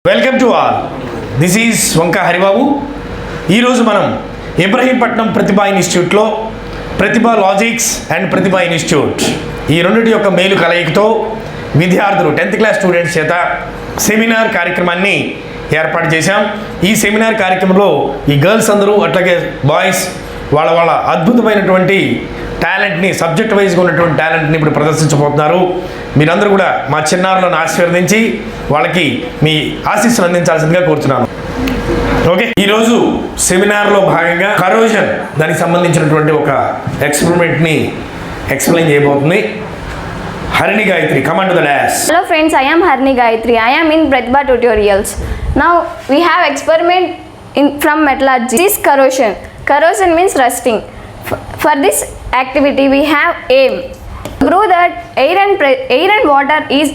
Welcome to all. This is వంక హరిబాబు. ఈరోజు మనం ఇబ్రహీంపట్నం ప్రతిభా ఇన్స్టిట్యూట్లో ప్రతిభా లాజిక్స్ అండ్ ప్రతిభా ఇన్స్టిట్యూట్ ఈ రెండింటి యొక్క మేలు కలయికతో విద్యార్థులు 10th క్లాస్ స్టూడెంట్స్ చేత సెమినార్ కార్యక్రమాన్ని ఏర్పాటు చేశాం. ఈ సెమినార్ కార్యక్రమంలో ఈ గర్ల్స్ అందరూ అట్లాగే బాయ్స్ వాళ్ళ అద్భుతమైనటువంటి టాలెంట్ని, సబ్జెక్ట్ వైజ్గా ఉన్నటువంటి టాలెంట్ని ఇప్పుడు ప్రదర్శించబోతున్నారు. మీరందరూ కూడా మా చిన్నారులను ఆశీర్వదించి వాళ్ళకి మీ ఆశీస్సులు అందించాల్సిందిగా కోరుతున్నాను. ఓకే, ఈరోజు సెమినార్లో భాగంగా కరోజన్ దానికి సంబంధించినటువంటి ఒక ఎక్స్పెరిమెంట్ని ఎక్స్ప్లెయిన్ చేయబోతుంది Harini Gayatri. Come on to the dash. Hello friends, I am Harini Gayatri. I am in Pratibha Tutorials. Now we have experiment from metallurgy. This is corrosion. Corrosion means rusting. For this activity we have aim. Prove that air and water is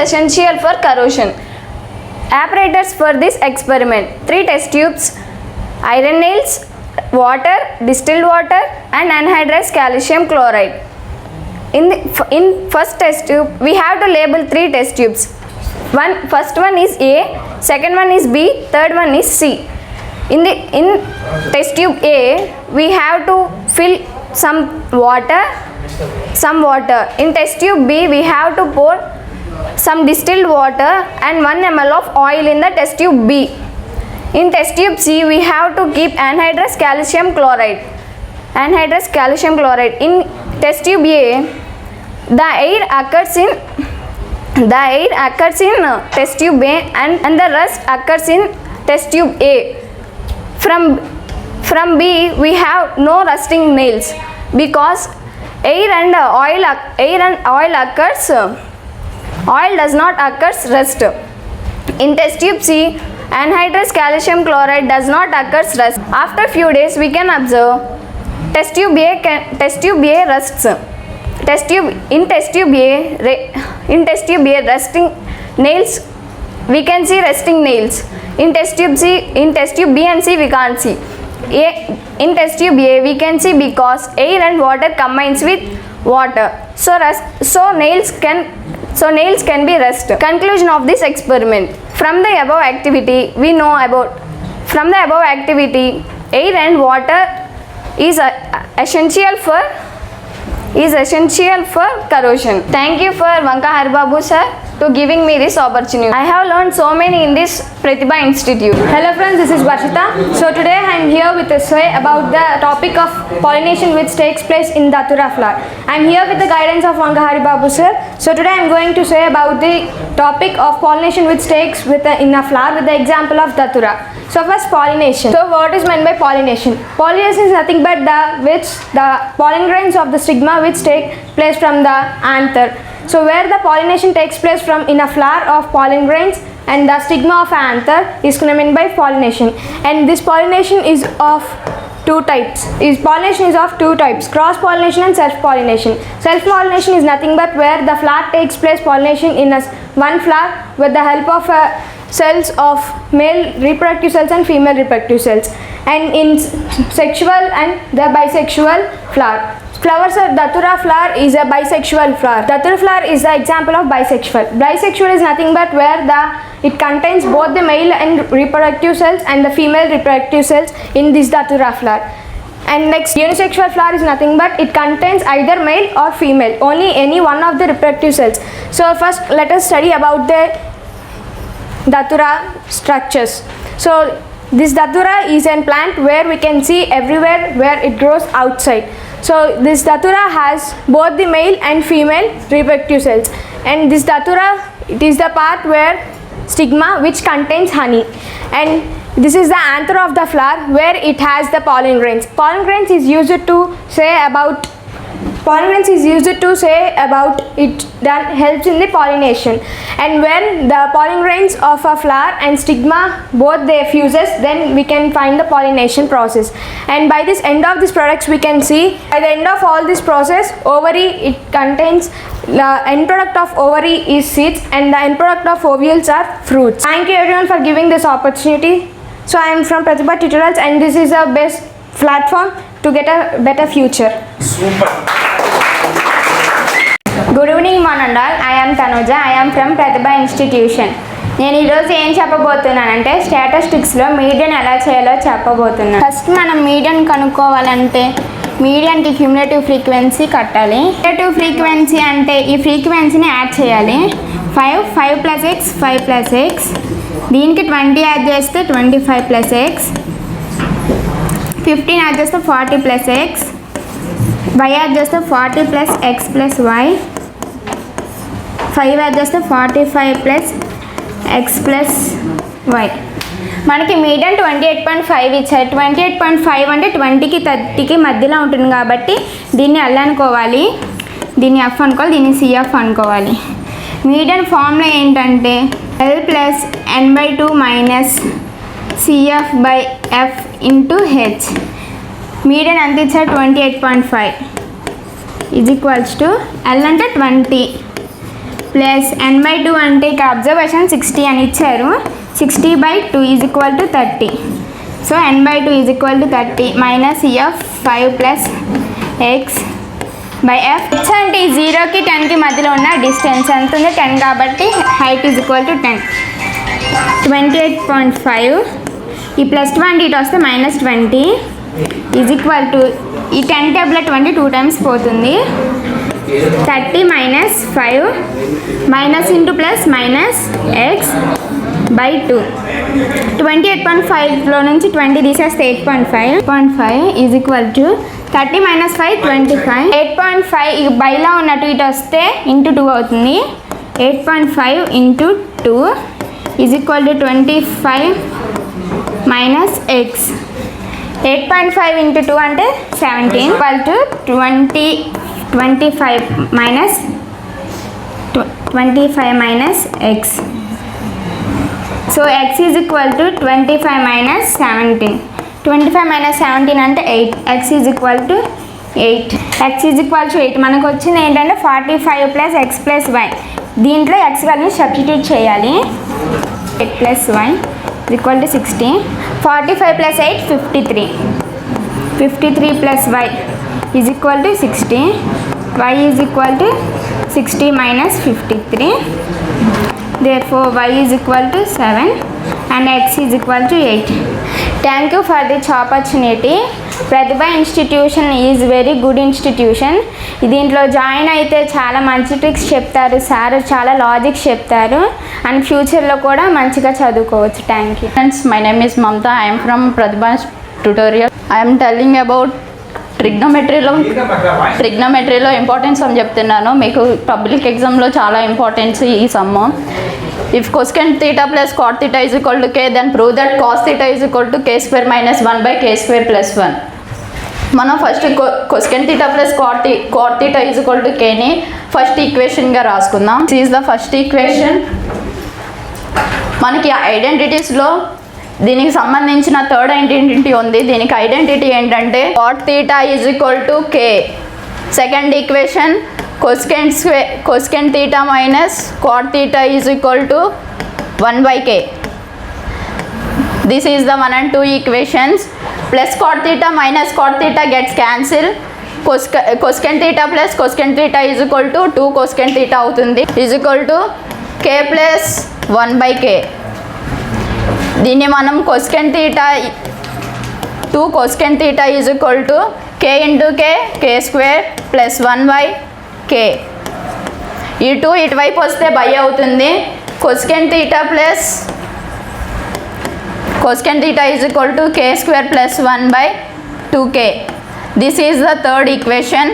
essential for corrosion. Apparatus for this experiment: 3 test tubes, iron nails, water, distilled water and anhydrous calcium chloride. In first test tube we have to label 3 test tubes. First one is A, second one is B, third one is C. In test tube A we have to fill some water. In test tube B we have to pour some distilled water and 1 ml of oil in the test tube B. In test tube C we have to keep anhydrous calcium chloride. In test tube A, the air occurs in test tube A and the rust occurs in test tube A. From B we have no rusting nails because air and oil occurs. Oil does not occur rust. In test tube C, anhydrous calcium chloride does not occur rust. After few days we can observe test tube A rusts. In test tube A rusting nails, we can see rusting nails. In test tube B and C we can't see. In test tube A we can see because air and water combines with water. So nails can be rust. Conclusion of this experiment: from the above activity air and water is essential for corrosion. Thank you for Vanka Haribabu sir to giving me this opportunity. I have learned so many in this Pratibha Institute. Hello friends, this is Varshita. So today I am here with a say about the topic of pollination which takes place in Datura flower. I am here with the guidance of Vanka Haribabu sir. So today I am going to say about the topic of pollination which takes in a flower with the example of Datura. So first, pollination. So what is meant by pollination? Pollination is nothing but the pollen grains of the stigma which take place from the anther. So where the pollination takes place from in a flower of pollen grains and the stigma of anther is meant by pollination. And this pollination is of two types. Pollination is of two types: cross pollination and self pollination. Self pollination is nothing but where the flower takes place pollination in one flower with the help of cells of male reproductive cells and female reproductive cells, and in sexual and the bisexual flower. Flowers of Datura flower is a bisexual flower. Datura flower is the example of bisexual. Bisexual is nothing but where it contains both the male and reproductive cells and the female reproductive cells in this Datura flower. And next, unisexual flower is nothing but it contains either male or female, only any one of the reproductive cells. So first let us study about the Datura structures. So this Datura is a plant where we can see everywhere where it grows outside. So this Datura has both the male and female reproductive cells, and this Datura, it is the part where stigma which contains honey, and this is the anther of the flower where it has the pollen grains. Pollen grains is used to say about it that helps in the pollination, and when the pollen grains of a flower and stigma both they fuses, then we can find the pollination process. And by this end of this products we can see by the end of all this process, ovary, it contains the end product of ovary is seeds and the end product of ovules are fruits. Thank you everyone for giving this opportunity. So I am from Pratibha Tutorials and this is the best platform to get a better future. Super. Good evening, Manandal. I am Tanuja. I am from Pratibha Institution. నేను ఈరోజు ఏం చెప్పబోతున్నానంటే స్టాటిస్టిక్స్లో median ఎలా చేయాలో చెప్పబోతున్నాను. First మనం median కనుక్కోవాలంటే మీడియన్కి cumulative frequency కట్టాలి. Cumulative frequency అంటే ఈ ఫ్రీక్వెన్సీని యాడ్ చేయాలి. 5 ప్లస్ ఎక్స్ 5 ప్లస్ ఎక్స్, దీనికి 20 యాడ్ చేస్తే 25 ప్లస్ ఎక్స్, 15 యాడ్ చేస్తే 40 ప్లస్ ఎక్స్, y యాడ్ చేస్తే 40 plus x plus y, 5 add చేస్తే 45 ప్లస్ ఎక్స్ ప్లస్ వై. మనకి మీడియన్ 28.5 ఇచ్చారు. 28.5 అంటే 20కి 30కి మధ్యలో ఉంటుంది కాబట్టి దీన్ని ఎల్ అనుకోవాలి, దీన్ని ఎఫ్ అనుకోవాలి, దీన్ని సిఎఫ్ అనుకోవాలి. మీడియన్ ఫార్ములా ఏంటంటే L plus n/2 minus CF by F into H. Median ఎంత ఇచ్చారు 28.5 ఈజ్ ఈక్వల్స్ టు ఎల్ అంటే 20 ప్లస్ n/2 అంటే ఇక్కడ అబ్జర్వేషన్ 60 అని ఇచ్చారు. 60/2 is equal to 30. So n/2 is equal to 30 minus F 5 plus X by F. H అంటే ఈ 0కి 10కి మధ్యలో ఉన్న డిస్టెన్స్ ఎంత ఉంది 10 కాబట్టి హైట్ ఈజ్ ఈక్వల్ టు 10. 28.5 ఈ ప్లస్ 20 ఇటు వస్తే మైనస్ 20 ఈజ్ ఈక్వల్ టు ఈ 10 టేబుల్లో 20 2 టైమ్స్ పోతుంది. 30 minus 5 minus into plus minus X by 2. 28.5లో నుంచి 20 తీసేస్తే 8.5 ఈజ్ ఈక్వల్ టు 30 మైనస్ 5 25. 8.5 ఈ బైలో ఉన్నట్టు ఇటు వస్తే ఇంటూ 2 అవుతుంది. 8.5 into 2 is equal to 25 minus x. 8.5 into 2 అంటే 17 equal to 25 minus x. So x is equal to 25 minus 17. 25 minus 17 అంటే 8. X is equal to 8. X is equal to 8. మనకు వచ్చింది ఏంటంటే 45 ప్లస్ ఎక్స్ ప్లస్ వై. దీంట్లో x వాల్యూని substitute చేయాలి. 8 plus y equal to 60. 45 plus 8 53. 53 plus why is equal to 60. y is equal to 60 minus 53. therefore y is equal to 7 and x is equal to 8. Thank you for this opportunity. Pratibha institution is very good institution. దీంట్లో join అయితే చాలా మంచి tricks చెప్తారు sir, చాలా logics చెప్తారు and ఫ్యూచర్లో కూడా మంచిగా చదువుకోవచ్చు. Thank you. Friends, my name is Mamta. I am from Pratibha's tutorial. I am telling about ట్రిగ్నోమెట్రీలో ఇంపార్టెన్స్ అని చెప్తున్నాను. మీకు పబ్లిక్ ఎగ్జామ్లో చాలా ఇంపార్టెన్స్ ఈ sum. If cosecant theta plus cot theta is equal to k, then prove that cos theta is equal to k square minus 1 by k square plus 1. మనం first cosecant theta plus cot theta is equal to k ని first ఈక్వేషన్గా రాసుకుందాం. This is the first equation. మనకి ఐడెంటిటీస్లో దీనికి సంబంధించిన third identity ఉంది. దీనికి ఐడెంటిటీ ఏంటంటే cot theta is equal to k. Second equation cosecant theta minus cot theta is equal to 1 by k. This is the 1 and 2 equations. Plus cot theta minus cot theta gets cancelled. Cosecant theta plus cosecant theta is equal to 2 cosecant theta అవుతుంది, is equal to k plus 1 by k. దీన్ని మనం cosecant theta 2 cosecant theta is equal to k into k square plus 1 by k. ఈ 2 ఇటువైపు వస్తే by అవుతుంది. cosecant theta plus cosecant theta is equal to k square plus 1 by 2k. This is the third equation.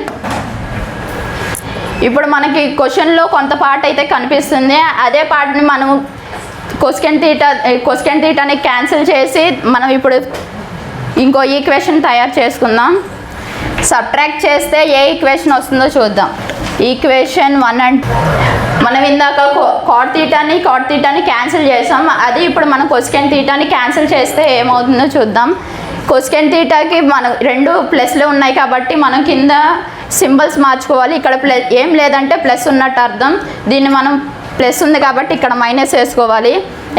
ఇప్పుడు మనకి క్వశ్చన్లో కొంత part అయితే కనిపిస్తుంది. అదే పార్ట్ని మనం cosecant thetaని క్యాన్సిల్ చేసి మనం ఇప్పుడు ఇంకో ఈక్వేషన్ తయారు చేసుకుందాం. సబ్ట్రాక్ట్ చేస్తే ఏ ఈక్వేషన్ వస్తుందో చూద్దాం. ఈక్వేషన్ 1 అండ్ మనం ఇందాక cot thetaని క్యాన్సిల్ చేసాం. అది ఇప్పుడు మనం cosecant thetaని క్యాన్సిల్ చేస్తే ఏమవుతుందో చూద్దాం. cosecant thetaకి మనం రెండు ప్లస్లు ఉన్నాయి కాబట్టి మనం కింద సింబల్స్ మార్చుకోవాలి. ఇక్కడ ప్లస్ ఏం లేదంటే ప్లస్ ఉన్నట్టు అర్థం. దీన్ని మనం ప్లస్ ఉంది కాబట్టి ఇక్కడ మైనస్ వేసుకోవాలి,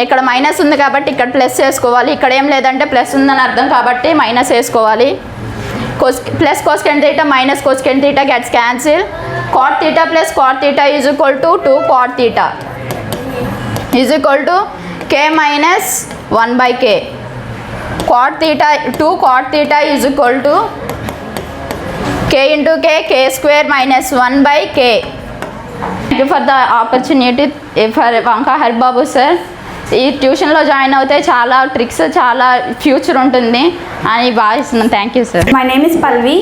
ఇక్కడ మైనస్ ఉంది కాబట్టి ఇక్కడ ప్లస్ వేసుకోవాలి. ఇక్కడ ఏం లేదంటే ప్లస్ ఉందని అర్థం కాబట్టి మైనస్ వేసుకోవాలి. Plus cosecant theta minus cosecant theta gets cancelled. Cot theta plus cot theta is equal to 2 cot theta. is equal to k minus 1 by k. Cot theta 2 cot theta is equal to k into k square minus 1 by k. Thank you for the opportunity for వంక Haribabu sir. ఈ ట్యూషన్లో join అవుతే చాలా tricks చాలా future ఉంటుంది అని భావిస్తున్నాను. Thank you sir. My name is Palvi.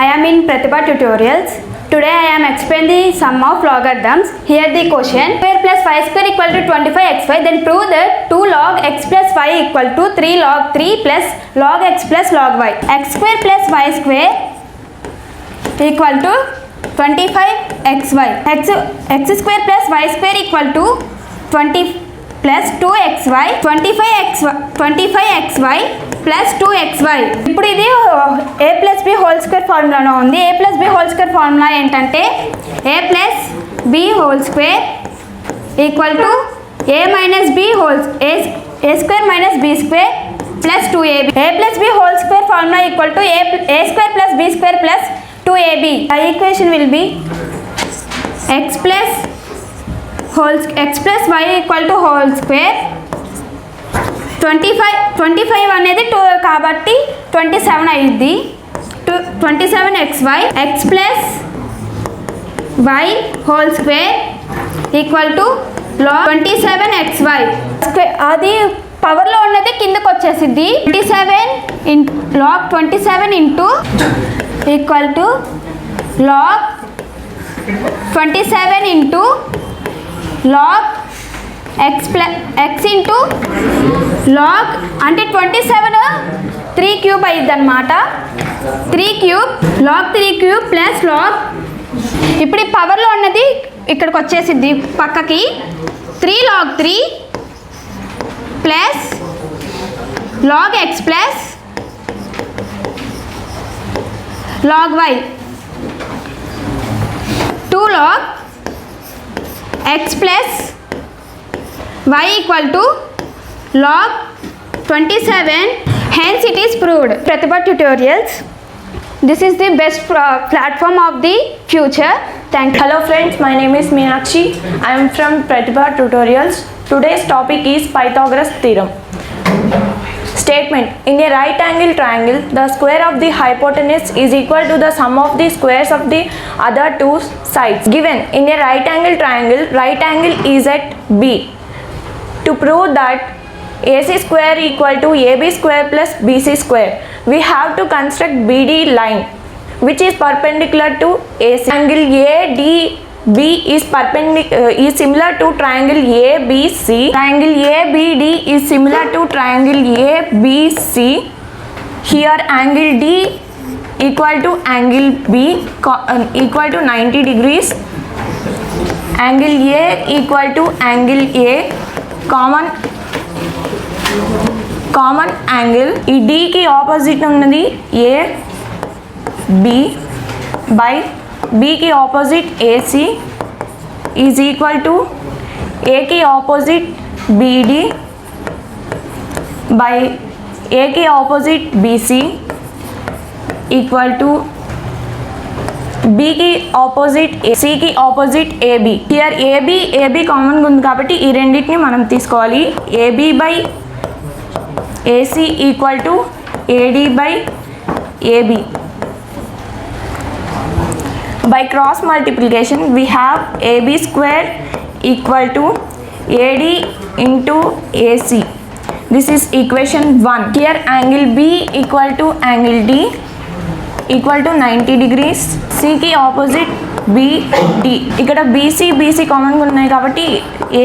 I am in Pratibha Tutorials. Today I am explaining the sum of logarithms. Here the question: square plus y square equal to 25xy. Then prove that 2 log x plus y equal to 3 log 3 plus log x plus log y. X square plus y square equal to 25xy. X square plus y square equal to 20 plus 2xy. 25xy plus 2xy. ఇప్పుడు ఇది a plus B whole square ఫార్ములాలో ఉంది. a plus B whole square formula ఏంటంటే a plus B whole square equal to a minus B whole a square minus B square plus 2ab. a plus B whole square formula equal to a square plus B square plus 2ab. The equation will be x plus y equal to whole square. 25 అనేది 2 కాబట్టి 27 అయ్యింది. 27xy x plus y whole square equal to log 27xy. అది పవర్లో ఉన్నది కిందకు వచ్చేసింది. 27 log 27 into equal to log 27 into log x into log అంటే 27 3 cube అయ్యిద్ది అనమాట. 3 cube log 3 cube plus log ఇప్పుడు ఈ పవర్లో ఉన్నది ఇక్కడికి వచ్చేసిద్ది పక్కకి. 3 log 3 plus log x plus log y. 2 log x plus y equal to log 27. Hence it is proved. Pratibha Tutorials. This is the best platform of the future. Thank you. Hello friends, my name is Meenakshi. I am from Pratibha Tutorials. Today's topic is Pythagoras theorem. Statement: in a right angle triangle, the square of the hypotenuse is equal to the sum of the squares of the other two sides. Given in a right angle triangle, right angle is at B. To prove that AC square equal to AB square plus BC square, we have to construct BD line which is perpendicular to AC. Angle ADB is similar to triangle ABC. Triangle ABD is similar to triangle ABC. Here angle D equal to angle B equal to 90 degrees. Angle A equal to angle A, common angle. ఈ D కి opposite ఉన్నది A B by B की opposite AC is equal to A की opposite BD by A की opposite BC equal to B की opposite C की opposite AB. Here AB common ఉంది కాబట్టి ఈ రెండింటిని మనం తీసుకోవాలి. AB by AC equal to AD by AB. By cross multiplication we have AB square equal to AD into AC. This is equation 1. Here angle B equal to angle D equal to 90 degrees. C की opposite BD. ఇక్కడ BC common గా ఉన్నాయి కాబట్టి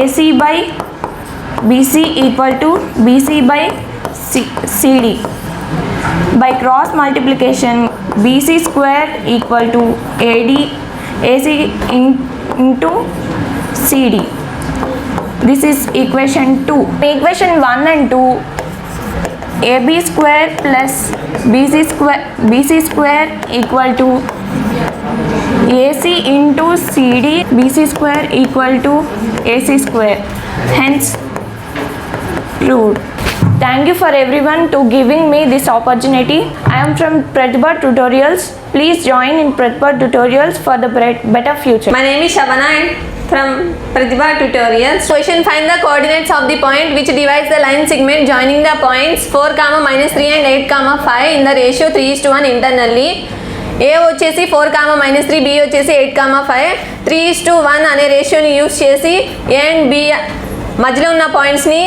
AC by BC equal to BC by CD. By cross multiplication BC square equal to AD AC into CD. This is equation 2. Equation 1 and 2, AB square plus BC square equal to AC into CD. BC square equal to AC square. Hence proved. Thank you for everyone to giving me this opportunity. I am from Pratibha Tutorials. Please join in Pratibha Tutorials for the better future. My name is Shabana and from Pratibha Tutorials. Question: find the coordinates of the point which divides the line segment joining the points 4, -3 and 8, 5 in the ratio 3:1 internally. A వచ్చేసి 4, -3, B వచ్చేసి 8, 5, 3:1 అనే రేషియోని use చేసి A and B మధ్యలో ఉన్న పాయింట్స్ని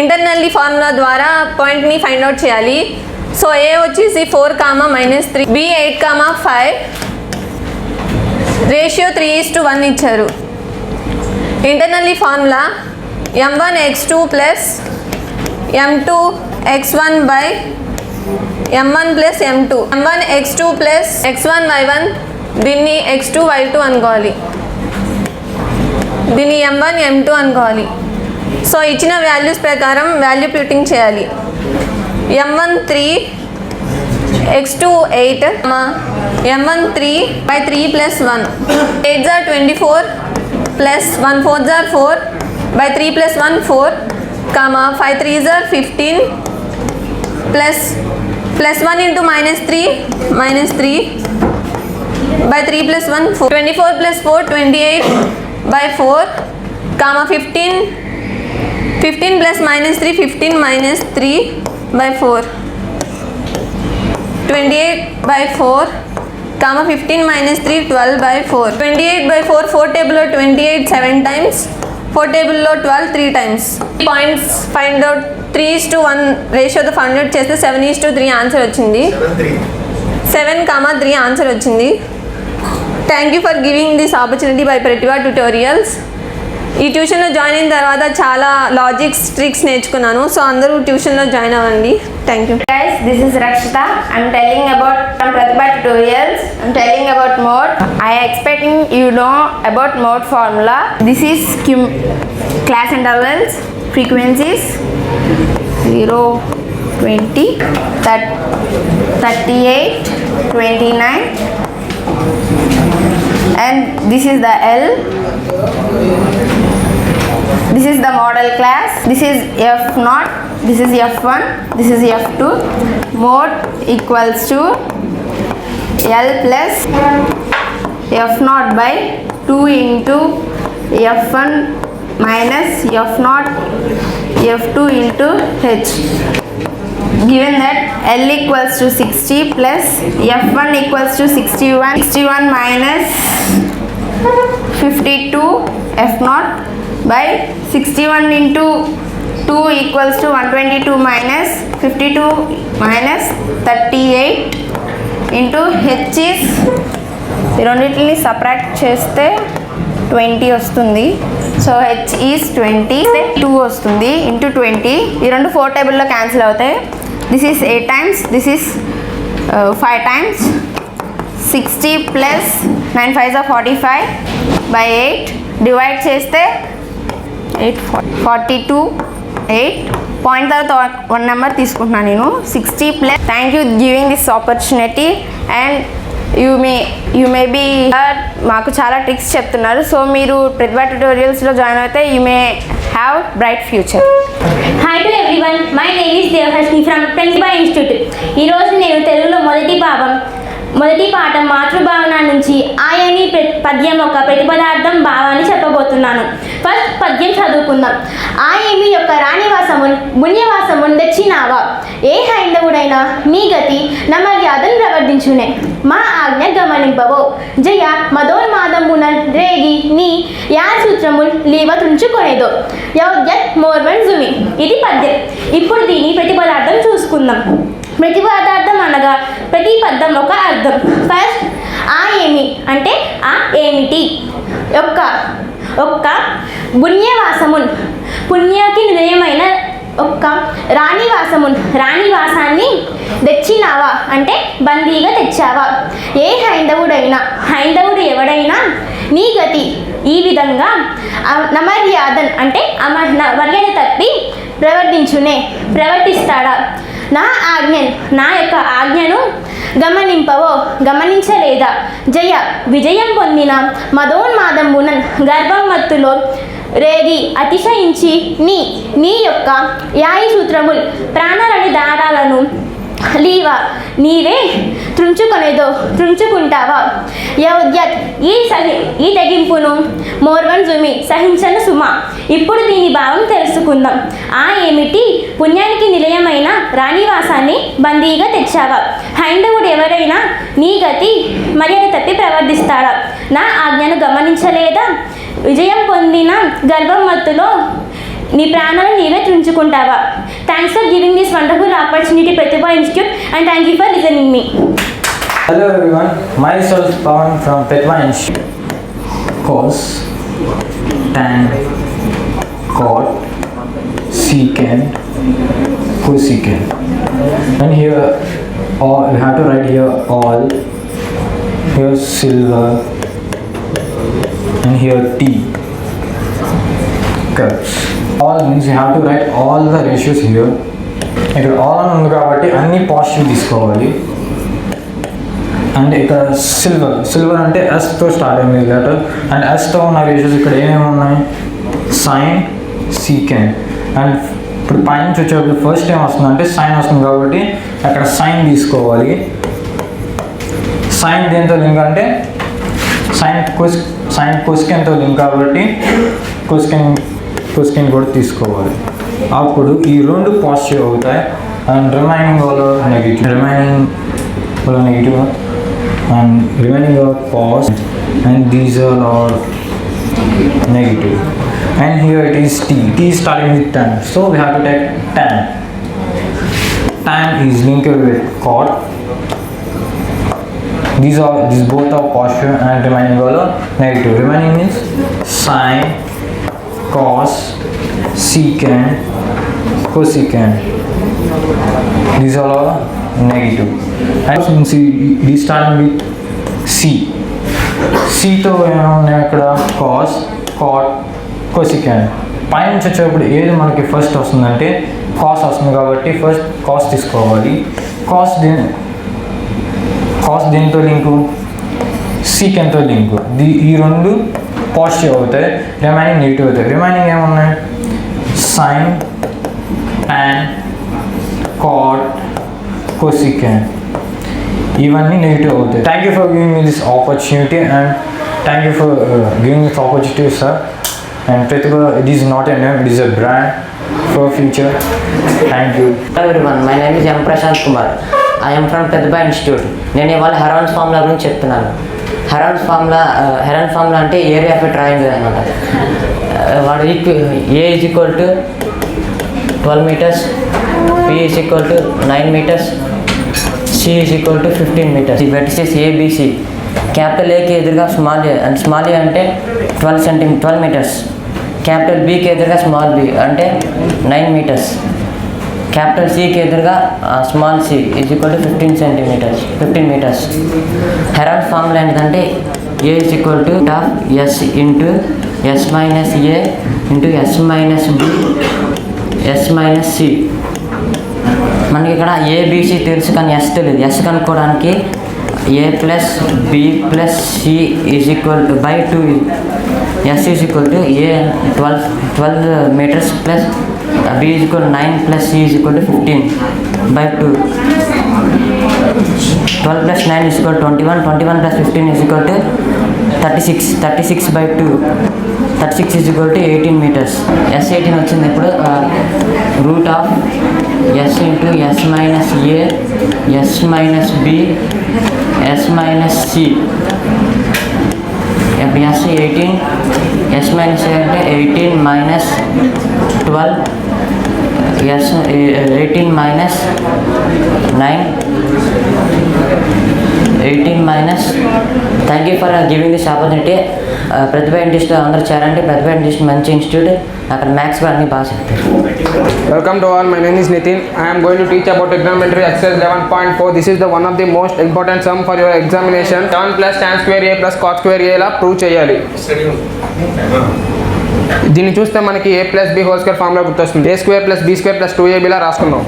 internally formula ద్వారా పాయింట్ని find out చేయాలి. సో A వచ్చేసి 4, -3, B 8, 5, రేషియో 3:1 ఇచ్చారు. Internally formula m1x2 plus m2x1 by m1 plus m2, m1x2 plus x1y1, దీన్ని x2y2 అనుకోవాలి, దీన్ని m1 m2 అనుకోవాలి. సో ఇచ్చిన వాల్యూస్ ప్రకారం వాల్యూ ప్యూటింగ్ చేయాలి. m1 3, x2 8, m1 3/3 plus 1, 8s are 24 plus 1 4s are 4 by 3 plus 1 4, 5 3s are 15 plus 1 into -3 by 3 plus 1 4, 24 plus 4 28 by 4, 15 plus -3 15 -3 by 4, 28 by 4, 15 -3 12 by 4, 28 by 4 4 టేబుల్లో 28 7 times, 4 టేబుల్లో 12 3 times. Points find out 3:1 రేషియోతో find out చేస్తే 7:3 answer వచ్చింది. 7, 3 answer వచ్చింది. Thank you for giving this opportunity by Pratibha tutorials. ఈ ట్యూషన్లో join అయిన తర్వాత చాలా లాజిక్స్ ట్రిక్స్ నేర్చుకున్నాను. సో అందరూ ట్యూషన్లో జాయిన్ అవ్వండి. Thank you. Guys, this is Rakshita. I'm telling about from Pratibha Tutorials. I'm telling about mode. I expecting you know about mode formula. This is class intervals, frequencies 0, 20, 38, 29, and this is the L. This is the model class. This is F0, this is F1, this is F2. Mode equals to L plus F0 by 2 into F1 minus F0 F2 into H. Given that L equals to 60 plus F1 equals to 61 minus 52 F0 by 61 into 2 equals to 122 minus 52 minus 38 into H is ఈ రెండింటిని subtract చేస్తే 20 వస్తుంది. So H is 20, 2 వస్తుంది into 20. ఈ రెండు 4 టేబుల్లో cancel అవుతాయి. This is 8 times, this is 5 times. 60 plus 9 5s are 45 by 8 divide చేస్తే 42 8 పాయింట్ తర్వాత 1 నెంబర్ తీసుకుంటున్నాను నేను. 60 ప్లస్. Thank you giving this opportunity and you may be మాకు చాలా ట్రిక్స్ చెప్తున్నారు. సో మీరు ప్రతిభా ట్యుటోరియల్స్లో జాయిన్ అయితే you may have bright future. Hi to everyone, my name is Devaharshini from Pratibha institute. ఈరోజు నేను తెలుగులో మొదటి పాఠం మాతృభావన నుంచి ఆయని పద్యం ఒక ప్రతిపదార్థం భావాన్ని చెప్పబోతున్నాను. ఫస్ట్ పద్యం చదువుకుందాం. ఆయమి యొక్క రాణివాసమున్ పుణ్యవాసమున్ తెచ్చినావా, ఏ హైందవుడైనా నీ గతి నమర్యాదను ప్రవర్తించునే, మా ఆజ్ఞ గమనింపవో, జయ మదోన్మాదమున రేగి నీ యాసూత్రముల్ లీవతుంచుకొనేదో, యౌద్యత్ మోర్వన్ జుమి. ఇది పద్యం. ఇప్పుడు దీని ప్రతిపదార్థం చూసుకుందాం. ప్రతిపదార్థం అనగా ప్రతి పదం ఒక అర్థం. ఫస్ట్ ఆ ఏమి అంటే ఆ ఏమిటి, ఒక్క పుణ్యవాసమున్ పుణ్యకి నిలయమైన ఒక్క రాణివాసమున్ రాణివాసాన్ని తెచ్చినావా అంటే బందీగా తెచ్చావా, ఏ హైందవుడు ఎవడైనా నీ గతి ఈ విధంగా నమర్యాదన్ అంటే మర్యాద తప్పి ప్రవర్తిస్తాడా, నా యొక్క ఆజ్ఞను గమనించలేదా, విజయం పొందిన మదోన్మాదమునన్ గర్భమత్తులో రేగి అతిశయించి నీ యొక్క యాయి సూత్రముల్ ప్రాణాలని దారాలను లీవా నీవే త్రుంచుకుంటావా యౌద్యత్ ఈ తెగింపును మోర్వన్ జుమి సహించను సుమ. ఇప్పుడు దీని భావం తెలుసుకుందాం. ఏమిటి? పుణ్యానికి నిలయమైన రాణివాసాన్ని బందీగా తెచ్చావా? హైందవుడు ఎవరైనా నీ గతి మర్యాద తప్పి ప్రవర్తిస్తాడా? నా ఆజ్ఞను గమనించలేదా? విజయం పొందిన గర్భం మత్తులో నీ ప్రాణాలను నీవే త్రుంచుకుంటావా? Thanks for giving this wonderful opportunity Pratibha institute and thank you for listening me. Hello everyone, myself Pawan from Pratibha Institute. Cos, tan, cot, secant, cosecant. And here all we have to write here all. Here silver and here T. Cups. All means you have to write all the ratios here. ఇక్కడ all అని ఉంది కాబట్టి అన్ని positive తీసుకోవాలి. And ఇక్కడ silver అంటే ఎస్తో start అయింది letter. And ఎస్తో ఉన్న రేషియోస్ ఇక్కడ ఏమేమి ఉన్నాయి? Sign, second. అండ్ ఇప్పుడు పైనుంచి వచ్చేటప్పుడు ఫస్ట్ ఏం వస్తుంది అంటే సైన్ వస్తుంది కాబట్టి అక్కడ సైన్ తీసుకోవాలి. సైన్ దేంతో లింక్ అంటే సైన్ కొస్కెన్తో లింక్ కాబట్టి కొస్కెన్ కూడా తీసుకోవాలి. అప్పుడు ఈ రెండు పాజిటివ్ అవుతాయి అండ్ రిమైనింగ్ వాళ్ళు negative and remaining are positive and these are all negative. And here it is T is starting with tan, so we have to take tan. Tan is linked with cot. These both are positive and remaining all are negative. Remaining means sin, cos, secant, cosecant. These are all negative. And since we starting with C తో ఏమన్నా ఇక్కడ cos, cot, కొసికెండ్. పైన నుంచి వచ్చేటప్పుడు ఏది మనకి first వస్తుందంటే cos వస్తుంది కాబట్టి ఫస్ట్ కాస్ తీసుకోవాలి. కాస్ దీంతో లింకు, సీకెంట్తో లింకు. ఈ రెండు పాజిటివ్ అవుతాయి, రిమైనింగ్ నెగిటివ్ అవుతాయి. రిమైనింగ్ ఏమున్నాయి? Sine, tan, cot, cosecant. ఇవన్నీ నెగిటివ్ అవుతాయి. Thank you for giving me this opportunity and thank you for giving this opportunity sir. And Pratibha, it is not a name, it is a brand for future. Thank you. Hello everyone, my name is M Prashant Kumar. I'm from Pratibha institute. నేను ఇవాళ Heron's formula గురించి చెప్తున్నాను. Heron's formula అంటే area of a triangle అనమాట. వాడు A is equal to 12 meters, P is equal to 9 meters, C is equal to 15 meters. The vertices A, B, C. Capital A కి ఎదురుగా small a and small a అంటే 12 meters. Capital B కి ఎదురుగా small b అంటే 9 meters. Capital C కి ఎదురుగా small c is equal to 15 meters. Heron's formula ఏంటంటే A is equal to S into S minus A into S minus B S minus C. మనకి ఇక్కడ ABC తెలుసు కానీ ఎస్ తెలియదు. S కనుక్కోవడానికి A plus B plus C is equal to by 2. S is equal to A 12 meters plus B is equal 9 plus C is equal to 15 by 2. 12 plus 9 is equal to 21 plus 15 is equal to 36 by 2. 36 is equal to 18 meters. S18 వచ్చింది. ఇప్పుడు root of S into S minus A S minus B S minus C. ఇప్పుడు S 18 S minus A అంటే 18 minus 12 S 18 minus 9 18 minus. Thank you for giving this opportunity. Pratibha institute అందరూ చేరండి. ప్రతిభ institute మంచి institute, అక్కడ maths కూడా అన్ని బాగా చెప్తారు. Welcome to all. My name is Nitin. I am going to teach about trigonometry exercise 11.4. This is the one of the most important sum for your examination. 7 plus tan square a plus cot square a లా prove చేయాలి. దీన్ని చూస్తే మనకి a plus b whole square formula గుర్తొస్తుంది. a square plus b square plus 2ab లా రాసుకుందాం.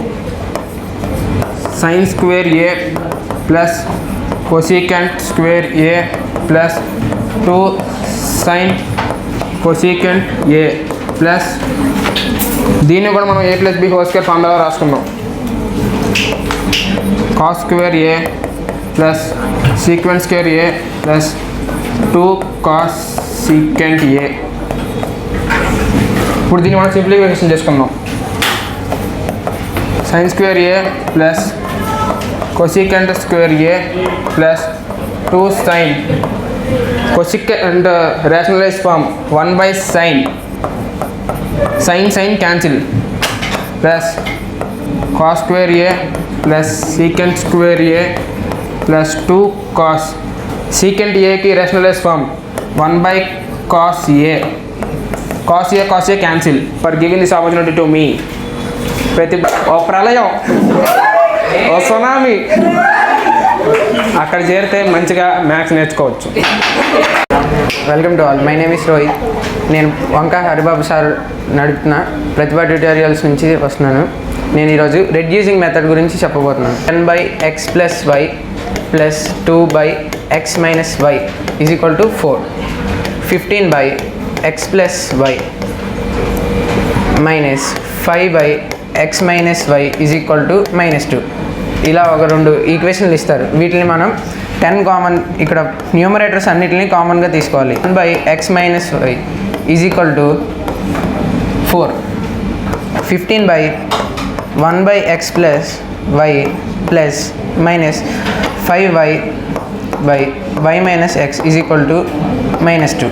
sin square a plus cosecant square a plus 2 sin cosecant a plus దీన్ని కూడా మనం a plus b whole square formula రాసుకుందాం. cos square A plus secant square A plus 2 cos secant A. ఇప్పుడు దీన్ని మనం simplification చేసుకుందాం. sin square A plus cosecant square A plus 2 sin cosecant rationalized form 1 by sin cancel plus cos square A plus secant square A plus 2 cos secant A की rationalized form 1 by cos A cancel. For giving this opportunity to me. ప్రళయం ఓ tsunami అక్కడ చేరితే మంచిగా maths నేర్చుకోవచ్చు. Welcome to all. My name is Rohit. నేను వంక Haribabu sir నడుపుతున్న ప్రతిభా tutorials నుంచి వస్తున్నాను. నేను ఈరోజు రెడ్యూసింగ్ మెథడ్ గురించి చెప్పబోతున్నాను. 10/x + y + 2/x - y = 4. 15/x + y - 5/x - y = -2. ఇలా ఒక 2 ఈక్వేషన్లు ఇస్తారు. వీటిని మనం 10 కామన్, ఇక్కడ న్యూమరేటర్స్ అన్నిటిని కామన్గా తీసుకోవాలి. 1/x - y = 4. 15/1/x + y plus -5y - x = -2.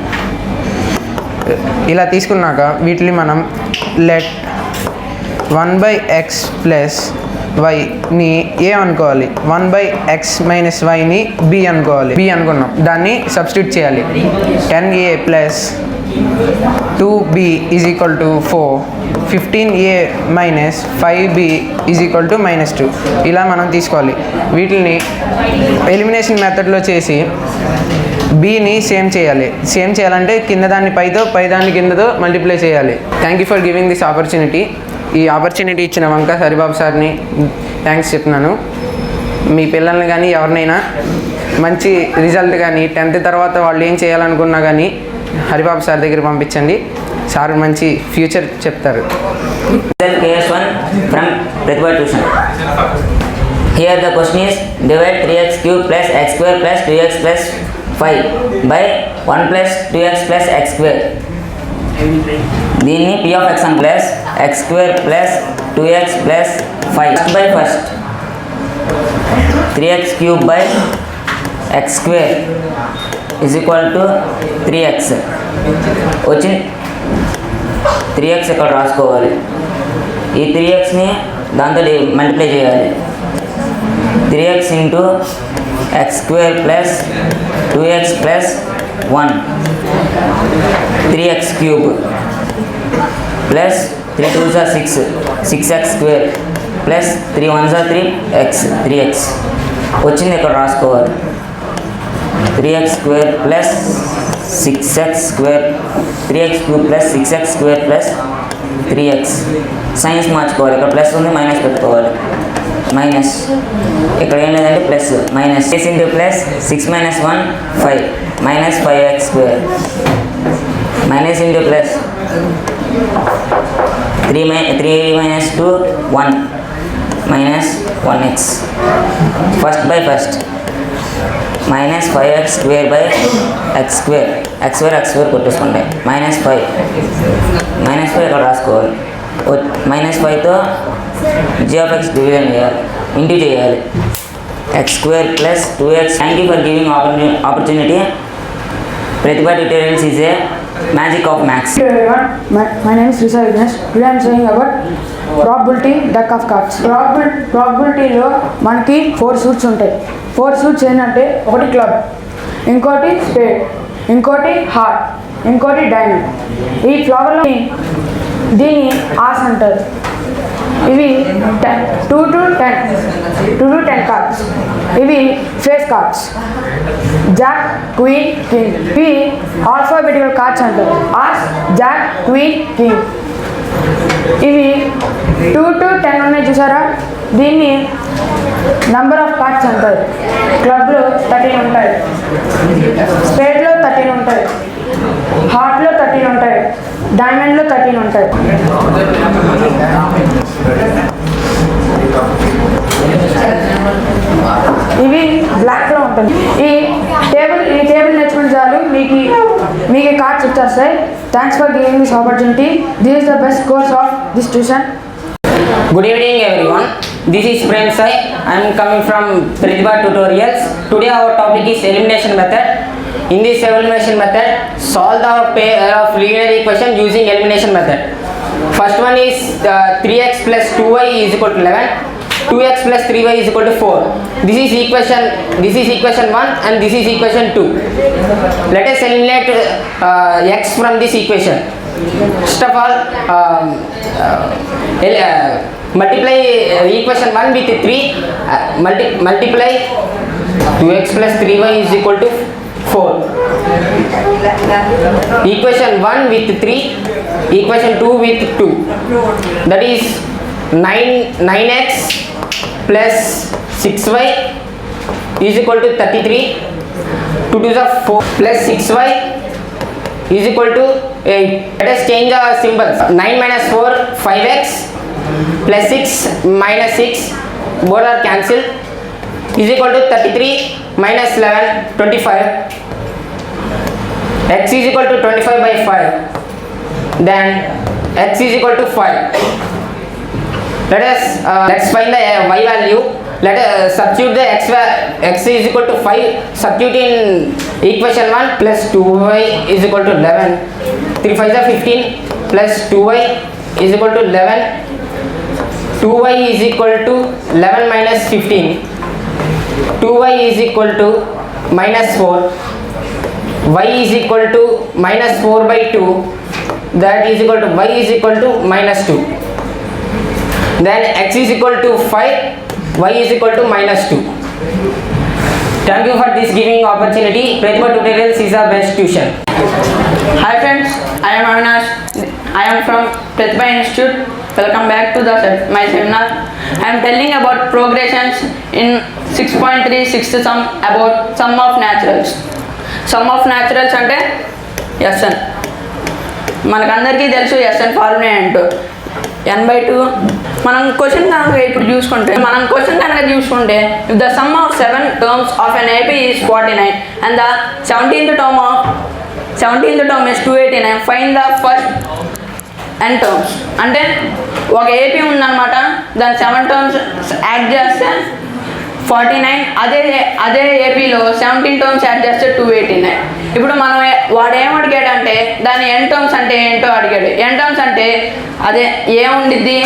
ఇలా తీసుకున్నాక వీటిని మనం లెట్ 1/x + yని a అనుకోవాలి, 1/x - yని b అనుకోవాలి. b అనుకున్నాం, దాన్ని సబ్స్టిట్యూట్ చేయాలి. 10a + 2b = 4. 15a - 5b = -2. ఇలా మనం తీసుకోవాలి. వీటిని ఎలిమినేషన్ మెథడ్లో చేసి బీని సేమ్ చేయాలంటే కింద దాన్ని పైతో, పై దాన్ని కిందతో మల్టిప్లై చేయాలి. Thank you for giving this opportunity. ఈ ఆపర్చునిటీ ఇచ్చిన వంక హరిబాబు సార్ని థ్యాంక్స్ చెప్తున్నాను. మీ పిల్లల్ని కానీ ఎవరినైనా మంచి రిజల్ట్ కానీ 10th తర్వాత వాళ్ళు ఏం చేయాలనుకున్నా కానీ హరిబాబు సార్ దగ్గర పంపించండి. సార్ మంచి ఫ్యూచర్ చెప్తారు. KS1 from Pratibha Tuition. Here the question is divide 3x cube plus x square plus 2x plus 5 by 1 plus 2x plus x square. దీన్ని p of x1 plus x square plus 2x plus 5 by first 3x cube by x square is equal to 3x. వచ్చి 3x ఇక్కడ రాసుకోవాలి. ఈ 3xని దాంతో multiply చేయాలి. 3x into x square plus 2x plus 1 3x cube plus 3 2s are 6 6x square plus 3 1s are 3x వచ్చింది ఇక్కడ రాసుకోవాలి. 3x square plus 6x square 3x cube plus 6x square plus 3x. Science మార్చుకోవాలి. ఇక్కడ plus ఉంది, minus పెట్టుకోవాలి. Minus ఇక్కడ ఏం లేదంటే plus minus 6 into plus 6 - 1 5 - 5x square minus into plus 3 - 2 1 -1x first by first -5x square by x square x square కొట్టేసుకుంటాయి. -5 ఇక్కడ రాసుకోవాలి. -5తో g of x division చేయాలి, ఇంటూ చేయాలి. x square plus 2x. Thank you for giving opportunity. Pratibha Tutorials is a magic of maths. Hello everyone, my name is Risa Vignesh. Today I am saying about probability deck of cards. Probabilityలో మనకి 4 suits ఉంటాయి. 4 suits ఏంటంటే ఒకటి club, ఇంకోటి spade, ఇంకోటి heart, ఇంకోటి diamond. ఈ ఫ్లవర్లో దీన్ని ఆస్ అంటారు. ఇవి 2 to 10 కార్డ్స్. ఇవి face cards. Jack, queen, king. ఇవి ఆల్ఫాబెటికల్ కార్డ్స్ అంటారు. ఆస్, జాక్, క్వీన్, కింగ్. ఇవి 2 to 10 ఉన్నాయి చూసారా, దీన్ని నంబర్ ఆఫ్ కార్డ్స్ అంటారు. క్లబ్లో 13 ఉంటాయి, స్పేడ్లో 13 ఉంటాయి, హార్ట్లో 13 ఉంటాయి, డైమండ్లో 13 ఉంటాయి. Thanks for giving this opportunity. This is the best course of this tuition. Good evening everyone. This is Prem Sai. I am coming from Pratibha Tutorials. Today our topic is elimination method. In this elimination method, solve the pair of linear equation using elimination method. First one is 3x plus 2y is equal to 11. 2x plus 3y is equal to 4. This is equation 1 and this is equation 2. Let us eliminate x from this equation. First of all, multiply equation 1 with 3, multiply 2x plus 3y is equal to 4. Equation 1 with 3, equation 2 with 2. That is 9x plus 6y is equal to 33. 2 to the 4 plus 6y is equal to 8. Let us change the symbols. 9 minus 4, 5x plus 6 minus 6, both are cancelled, is equal to 33 minus 11, 25. X is equal to 25 by 5. Then x is equal to 5. Let's find the y value. Let us substitute the x is equal to 5. Substitute in equation 1 plus 2y is equal to 11. 3 5 is 15 plus 2y is equal to 11. 2y is equal to 11 minus 15. 2y is equal to minus 4. Y is equal to minus 4 by 2. That is equal to y is equal to minus 2. Then x is equal to 5. Y is equal to minus 2. Thank you for this giving opportunity. Pratibha Tutorials is our best tuition. Hi friends, I am Avinash. I am from Pratibha Institute. Welcome back to my seminar. I am telling about progressions in 6.3 sixth sum about sum of naturals. Sum of naturals అంటే Sn. మనకందరికీ తెలుసు Sn formula ఏంటో n/2. మనం question కనుక ఇప్పుడు చూసుకుంటే if the sum of 7 terms of an AP is 49 and the 17th term is 289, find the first n terms. అంటే ఒక ఏపీ ఉందన్నమాట, దాని 7 terms యాడ్ చేస్తే 49, అదే ఏపీలో 17 terms యాడ్ చేస్తే 289. ఇప్పుడు మనం వాడు ఏం అడిగాడంటే దాని n terms అంటే ఏంటో అడిగాడు. n terms అంటే అదే ఏ ఉండిద్ది,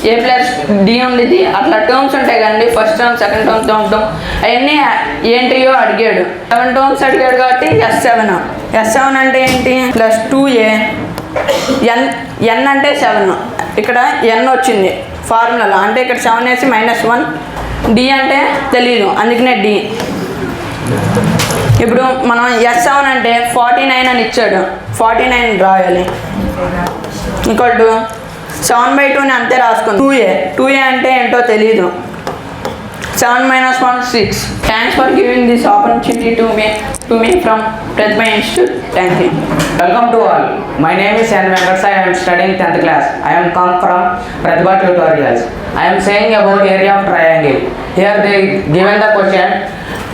ఏ ప్లస్ డి ఉండిద్ది, అట్లా టర్మ్స్ ఉంటాయి కదండి. First term, second term, third term, అవన్నీ ఏంటియో అడిగాడు. 7 terms అడిగాడు కాబట్టి S7 అంటే ఏంటి, ప్లస్ 2a, n అంటే 7, ఇక్కడ n వచ్చింది ఫార్ములాలో, అంటే ఇక్కడ 7 వేసి -1, d అంటే తెలీదు అందుకనే d. ఇప్పుడు మనం S7 అంటే 49 అని ఇచ్చాడు, 49 రాయాలి. ఈక్వల్ టు 7/2 అంతే రాసుకుంది. 2a అంటే ఏంటో తెలీదు. 7 - 1 6. Thanks for giving this opportunity to me from Pratibha Institute. Thank you. Welcome to all. My name is N. Venkata. I am studying 10th class. I am come from Pratibha Tutorials. I am saying about area of triangle. Here they given the question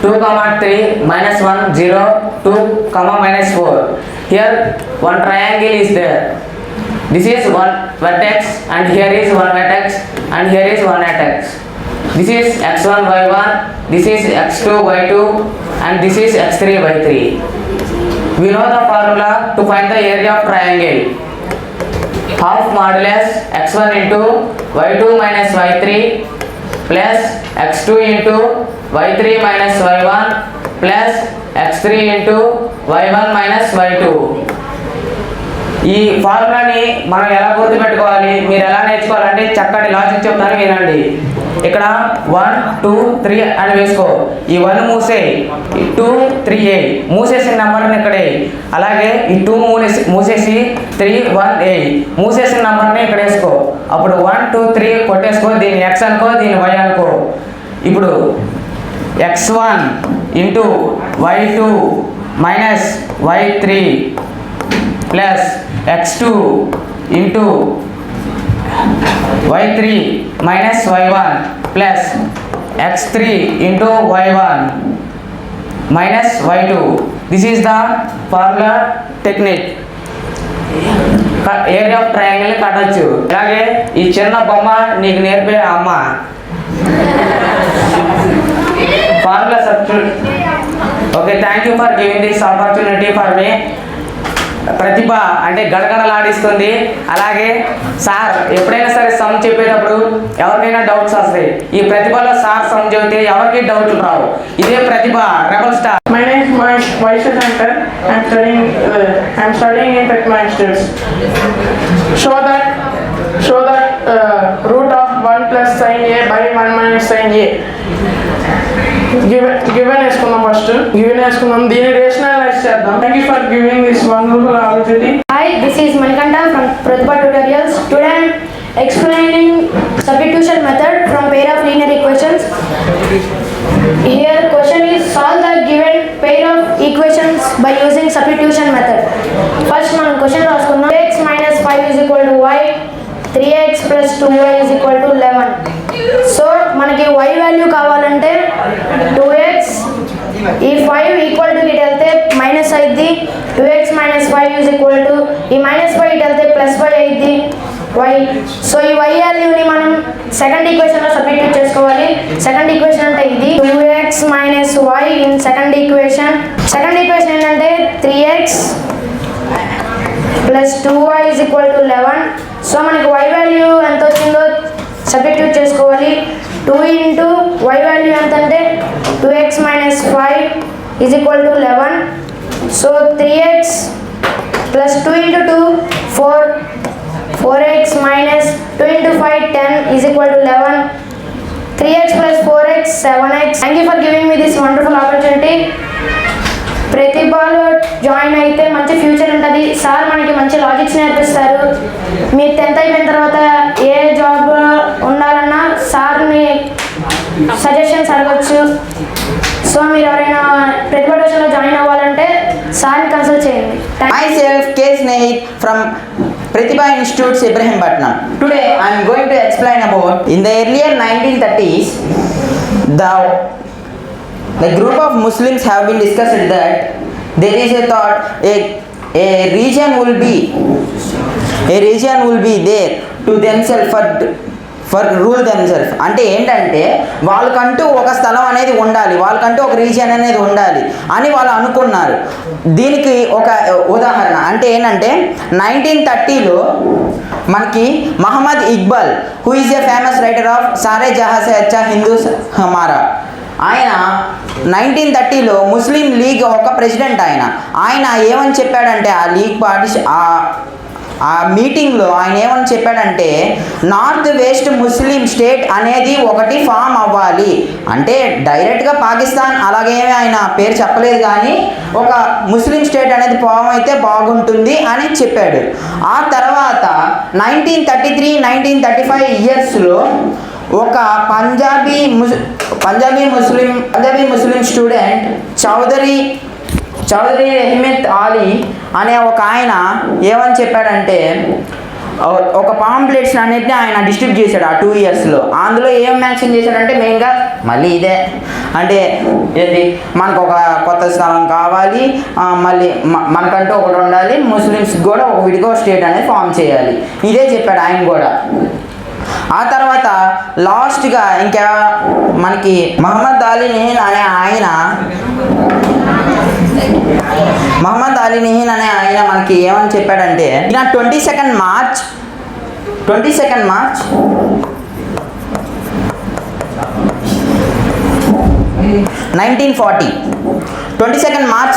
2, 3, -1, 0, 2, -4. Here one triangle is there. This is one vertex and here is one vertex and here is one vertex. This is x1, y1, this is x2, y2 and this is x3, y3. We know the formula to find the area of triangle. Half modulus x1 into y2 minus y3 plus x2 into y3 minus y1 plus x3 into y1 minus y2. ఈ ఫార్ములాని మనం ఎలా గుర్తుపెట్టుకోవాలి, మీరు ఎలా నేర్చుకోవాలంటే చక్కటి logic చెప్తాను వినండి. ఇక్కడ 1 2 3 అని వేసుకో, ఈ 1 మూసేయి, ఈ 2 3 మూసేసిన నెంబర్ని ఇక్కడ, అలాగే ఈ 2 మూసేసి 3 1 మూసేసిన నెంబర్ని ఇక్కడ వేసుకో. అప్పుడు 1 2 3 కొట్టేసుకో, దీన్ని x అనుకో, దీన్ని y అనుకో. ఇప్పుడు x1 into y2 minus y3 plus x2 into y3 minus y1 plus x3 into y1 minus y2. This is the formula technique. Area of triangle కట్టచ్చు. అలాగే ఈ చిన్న బొమ్మ నీకు నేర్పే అమ్మ formula substitute. Okay, thank you for giving this opportunity for me. Pratibha అంటే గడగడలాడిస్తుంది. అలాగే సార్ ఎప్పుడైనా సరే సమ్ చెప్పేటప్పుడు ఎవరికైనా డౌట్స్ వస్తాయి. ఈ ప్రతిభలో సార్ సమ్ చెబితే ఎవరికి డౌట్లు రావు. ఇదే Pratibha rebel star. My name is Vaishya Shankar. I'm studying in Pratima Institute. Show that root of 1 plus sin A by 1 minus sin A. Given వేసుకుందాం ఫస్ట్. గివెన్ వేసుకుందాం, దీన్ని రేషనలైజ్ చేద్దాం. Thank you for giving this wonderful opportunity. Hi, this is Manikanta from Pratibha Tutorials. Today I am explaining substitution method from pair of linear equations. Here question is solve the given pair of equations by using substitution method. First మనం question రాసుకుందాం. x minus 5 is equal to y, 3x plus 2y is equal to 11. So మనకి y value కావాలంటే 2x, ఈ 5 equal to ఇటు వెళ్తే minus అయింది, 2x minus 5 is equal to ఈ minus 5 ఇటు వెళ్తే ప్లస్ 5 అయింది y. సో ఈ y వాల్యూని మనం సెకండ్ ఈక్వేషన్లో సబ్స్టిట్యూట్ చేసుకోవాలి. సెకండ్ ఈక్వేషన్ అంటే ఇది 2x minus y in second equation. Second equation ఏంటంటే 3x plus 2y is equal to 11. So మనకి y వాల్యూ ఎంత వచ్చిందో సబ్స్టిట్యూట్ చేసుకోవాలి. 2 ఇంటూ y వాల్యూ ఎంత అంటే 2x minus 5 is equal to 11. So 3x plus 2 into 2 4x minus 2 into 5 10 is equal to 11. 3x plus 4x 7x. Thank you for giving me this wonderful opportunity. ప్రతిభలో join అయితే మంచి future ఉంటుంది. Sir మనకి మంచి logics నేర్పిస్తారు. మీరు 10th అయిపోయిన తర్వాత ఏ జాబ్ ఉండాలన్నా సార్ని సజెషన్స్ అడగచ్చు. సో మీరు ఎవరైనా ప్రతిభ ట్యూషన్లో జాయిన్ అవ్వాలంటే సార్ని కన్సల్ట్ చేయండి. Myself K. Snehit from Pratibha Institute, Ibrahimpatnam. Today I am going to explain about in the earlier 1930s the group of Muslims have been discussed that there is a thought a region will be there to themselves for rule themselves. అంటే ఏంటంటే వాళ్ళకంటూ ఒక స్థలం అనేది ఉండాలి, వాళ్ళకంటూ ఒక region అనేది ఉండాలి అని వాళ్ళు అనుకున్నారు. దీనికి ఒక ఉదాహరణ అంటే ఏంటంటే 1930లో మనకి Mohammad Iqbal who is a famous writer of Saare Jahan సే అచ్చా హిందూ హమారా, ఆయన 1930లో ముస్లిం లీగ్ ఒక ప్రెసిడెంట్. ఆయన ఏమని చెప్పాడంటే ఆ లీగ్ ఆ మీటింగ్లో ఆయన ఏమని చెప్పాడంటే నార్త్ వెస్ట్ ముస్లిం స్టేట్ అనేది ఒకటి ఫామ్ అవ్వాలి. అంటే డైరెక్ట్గా పాకిస్తాన్ అలాగేమీ ఆయన పేరు చెప్పలేదు, కానీ ఒక ముస్లిం స్టేట్ అనేది ఫామ్ అయితే బాగుంటుంది అని చెప్పాడు. ఆ తర్వాత 1933-1935 ఇయర్స్లో ఒక పంజాబీ ముస్లిం స్టూడెంట్ చౌదరి రెహమత్ అలీ అనే ఒక ఆయన ఏమని చెప్పాడంటే ఒక పాంప్లెట్స్ అన్నిటిని ఆయన డిస్ట్రిబ్యూట్ చేశాడు ఆ 2 ఇయర్స్లో. అందులో ఏం మెన్షన్ చేశాడంటే మెయిన్గా మళ్ళీ ఇదే అంటే ఏంటి, మనకు ఒక కొత్త స్థలం కావాలి, మళ్ళీ మనకంటూ ఒకటి ఉండాలి, ముస్లిమ్స్కి కూడా ఒక విడిగా స్టేట్ అనేది ఫామ్ చేయాలి, ఇదే చెప్పాడు ఆయన కూడా. ఆ తర్వాత లాస్ట్గా ఇంకా మనకి మహమ్మద్ అలీ నిహిన్ అనే ఆయన మనకి ఏమని చెప్పాడంటే ఈయన 22nd మార్చ్ 22nd మార్చ్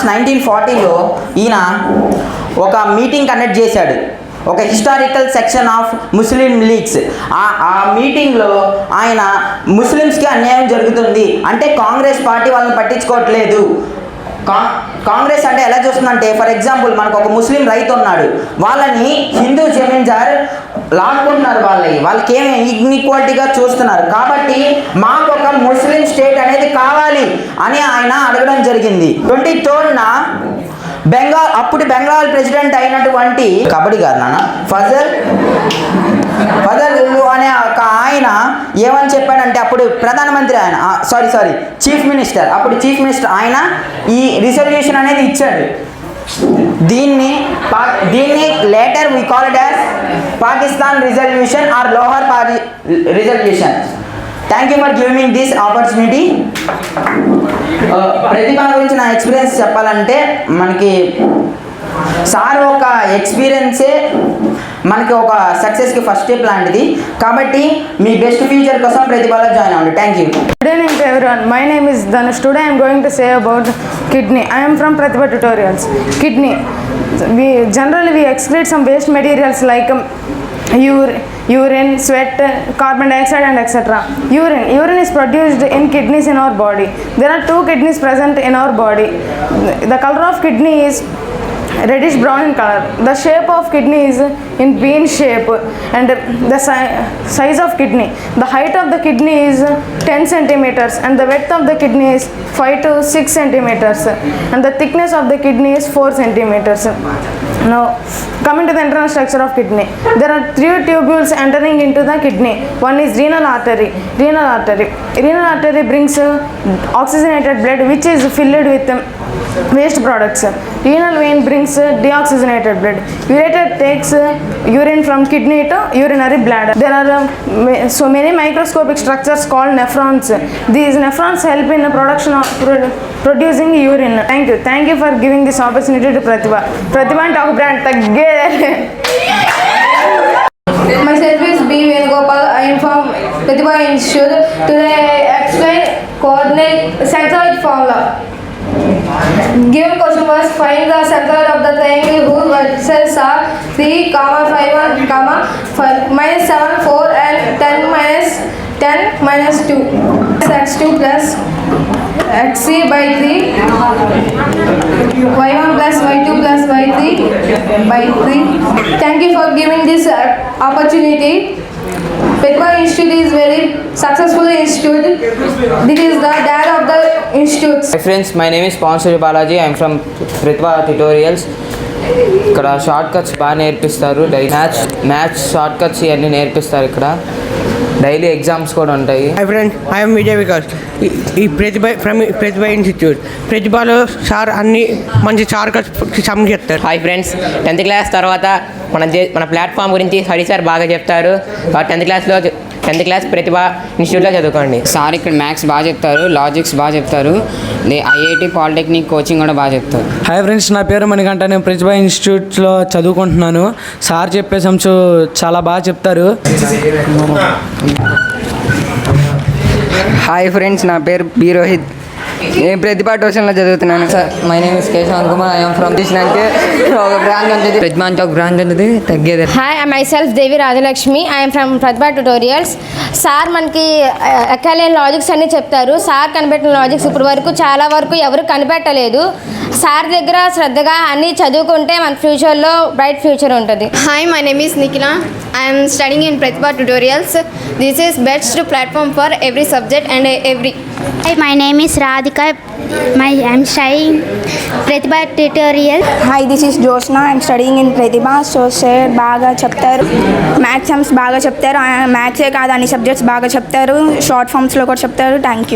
1940లో ఈయన ఒక మీటింగ్ కండక్ట్ చేశాడు, ఒక historical section of Muslim leagues. ఆ మీటింగ్లో ఆయన ముస్లిమ్స్కి అన్యాయం జరుగుతుంది అంటే కాంగ్రెస్ పార్టీ వాళ్ళని పట్టించుకోవట్లేదు. కాంగ్రెస్ అంటే ఎలా చూస్తుందంటే, ఫర్ ఎగ్జాంపుల్ మనకు ఒక ముస్లిం రైతు ఉన్నాడు, వాళ్ళని హిందూ జమీందార్ లాక్కుంటున్నారు, వాళ్ళకి ఏమి ఈక్వాలిటీగా చూస్తున్నారు. కాబట్టి మాకు ఒక ముస్లిం స్టేట్ అనేది కావాలి అని ఆయన అడగడం జరిగింది. 23rd అప్పుడు బెంగాల్ ప్రెసిడెంట్ అయినటువంటి కబడ్డీ గారు ఫజల్ అనే ఒక ఆయన ఏమని చెప్పాడంటే, అప్పుడు ప్రధానమంత్రి ఆయన చీఫ్ మినిస్టర్ ఆయన ఈ రిజల్యూషన్ అనేది ఇచ్చాడు. దీన్ని later we call it as Pakistan resolution or Lahore resolution. Thank you for giving this opportunity. Pratibha గురించి నా ఎక్స్పీరియన్స్ చెప్పాలంటే మనకి సార్ ఒక ఎక్స్పీరియన్సే మనకి ఒక సక్సెస్కి ఫస్ట్ స్టెప్ లాంటిది. కాబట్టి మీ బెస్ట్ ఫ్యూచర్ కోసం ప్రతిభలో జాయిన్ అవ్వండి. Thank you. Good evening to everyone. My name is Dhanush. Today I am going to say about kidney. I am from Pratibha Tutorials. Kidney. We excrete some waste materials like urine, sweat, carbon dioxide and etc. Urine is produced in kidneys in our body. There are 2 kidneys present in our body. The color of kidney is reddish brown in color. The shape of kidney is in bean shape, and the size of kidney. The height of the kidney is 10 centimeters and the width of the kidney is 5 to 6 centimeters and the thickness of the kidney is 4 centimeters. Now coming to the internal structure of kidney, there are 3 tubules entering into the kidney. One is renal artery. Renal artery brings oxygenated blood which is filled with waste products. Renal vein brings deoxygenated blood. Ureter takes urine from kidney to urinary bladder. There are so many microscopic structures called nephrons. These nephrons help in the production of producing urine. Thank you for giving this opportunity to Pratibha and our brand tagge. Myself is B. Venugopal. I am from Pratibha Institute. Today I explain coordinate centroid formula. Given question was find the centroid of the triangle whose vertices are 3, 5, 1, 5, -7, 4 and 10 minus 2. X2 plus xc by 3, y1 plus y2 plus y3 by 3. Thank you for giving this opportunity. Pratibha Institute is very successful institute. This is the dad of the institute. Hi friends, my name is Pawan Surya Balaji. I am from Pratibha Tutorials. ఇక్కడ short cuts బాగా నేర్పిస్తారు. Maths short cuts ఇవన్నీ నేర్పిస్తారు. ఇక్కడ daily exams కూడా ఉంటాయి. Hi friends, I'm Vijay Vikas. ఈ ప్రతిభ institute. ప్రతిభలో sir అన్ని మంచి షార్ట్ కట్స్ సమ్ చెప్తారు. హాయ్ ఫ్రెండ్స్, 10th క్లాస్ తర్వాత మన ప్లాట్ఫామ్ గురించి హరి సార్ బాగా చెప్తారు. 10th క్లాస్ ప్రతిభ ఇన్స్టిట్యూట్లో చదువుకోండి. సార్ ఇక్కడ మ్యాథ్స్ బాగా చెప్తారు, లాజిక్స్ బాగా చెప్తారు, ఐఐటి పాలిటెక్నిక్ కోచింగ్ కూడా బాగా చెప్తారు. హాయ్ ఫ్రెండ్స్, నా పేరు మణికంఠ. నేను ప్రతిభ ఇన్స్టిట్యూట్లో చదువుకుంటున్నాను. సార్ చెప్పే సమ్స్ చాలా బాగా చెప్తారు. హాయ్ ఫ్రెండ్స్, నా పేరు బి రోహిత్. నేను ప్రతిభా ట్యూషన్లో చదువుతున్నాను. Sir my name is Keshavan Kumar. I'm from అంటే ఒక బ్రాంచ్ ఉంటుంది, ప్రతిభ అంటే ఒక బ్రాంచ్ ఉంటుంది, తగ్గేది. Hi, I my self Devi Rajalakshmi. I'm from Pratibha tutorials. Sir మనకి ఎక్కలేని లాజిక్స్ అన్నీ చెప్తారు. సార్ కనిపెట్టిన లాజిక్స్ ఇప్పటి వరకు చాలా వరకు ఎవరు కనిపెట్టలేదు. సార్ దగ్గర శ్రద్ధగా అన్నీ చదువుకుంటే మన ఫ్యూచర్లో బ్రైట్ ఫ్యూచర్ ఉంటుంది. Hi, my name is Nikhila. I'm studying in Pratibha tutorials. This is best platform for every subject and every. Hi, my name is Radhika. I'm studying Pratibha Tutorial. Hi, this is Josna. I'm studying in Pratibha. So, sir బాగా చెప్తారు. Maths sums బాగా చెప్తారు. మ్యాథ్సే కాదు, అన్ని subjects బాగా చెప్తారు. Short ఫామ్స్లో కూడా చెప్తారు. Thank you.